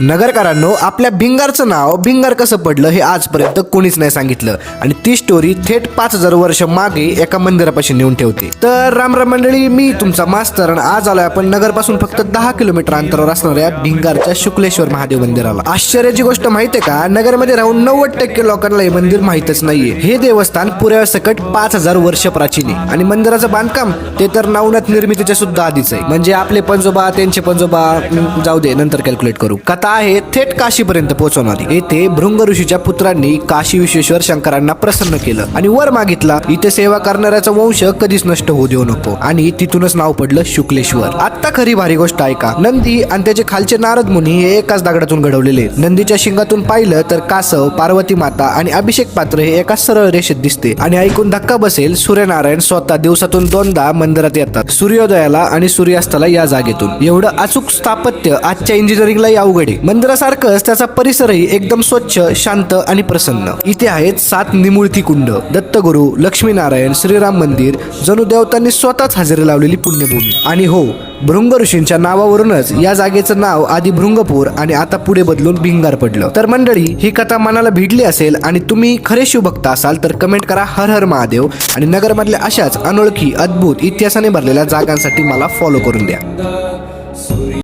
नगरकरांनो, आपल्या भिंगारचं नाव भिंगार कसं पडलं हे आजपर्यंत कोणीच नाही सांगितलं आणि ती स्टोरी थेट 5000 वर्ष मागे एका मंदिरापाशी नेऊन ठेवते. तर राम राम मंडळी, मी तुमचा मास्तर आणि आज आलोय आपण नगरपासून फक्त 10 किलोमीटर अंतरावर असणाऱ्या भिंगारच्या शुक्लेश्वर महादेव मंदिराला. आश्चर्याची गोष्ट माहितीये का, नगरमध्ये राहून 90% लोकांना हे मंदिर माहितच नाहीये. हे देवस्थान पुऱ्यासकट 5000 वर्ष प्राचीन आहे आणि मंदिराचं बांधकाम ते तर नवनाथ निर्मितीच्या सुद्धा आधीच आहे. म्हणजे आपले पंजोबा त्यांचे पंजोबा जाऊ दे, नंतर कॅल्क्युलेट करू. कथा आहे थेट काशीपर्यंत पोहोचवणारी. येथे भृंग ऋषीच्या पुत्रांनी काशी विश्वेश्वर शंकरांना प्रसन्न केलं आणि वर मागितला, इथे सेवा करणाऱ्याचा वंश कधीच नष्ट होऊ देऊ नको. आणि तिथूनच नाव पडलं शुक्लेश्वर. आता खरी भारी गोष्ट ऐका. नंदी आणि त्याचे खालचे नारद मुनी हे एकाच दगडातून घडवलेले. नंदीच्या शिंगातून पाहिलं तर कासव, पार्वती माता आणि अभिषेक पात्र हे एका सरळ रेषेत दिसते. आणि ऐकून धक्का बसेल, सूर्यनारायण स्वतः दिवसातून 2दा मंदिरात येतात, सूर्योदयाला आणि सूर्यास्ताला या जागेतून. एवढं अचूक स्थापत्य आजच्या इंजिनिअरिंगलाही अवघड आहे. मंदिरासारखंच त्याचा परिसरही एकदम स्वच्छ, शांत आणि प्रसन्न. इथे आहेत 7 निमुळती कुंड, दत्तगुरु, लक्ष्मीनारायण, श्रीराम मंदिर, जणू देवतांनी स्वतःच हजेरी लावलेली पुण्यभूमी. आणि हो, भृंग ऋषींच्या नावावरूनच या जागेचं नाव आधी भृंगपूर आणि आता पुढे बदलून भिंगार पडलं. तर मंडळी, ही कथा मनाला भिडली असेल आणि तुम्ही खरे शिवभक्त असाल तर कमेंट करा हर हर महादेव. आणि नगरमधल्या अशाच अनोळखी, अद्भुत, इतिहासाने भरलेल्या जागांसाठी मला फॉलो करून द्या.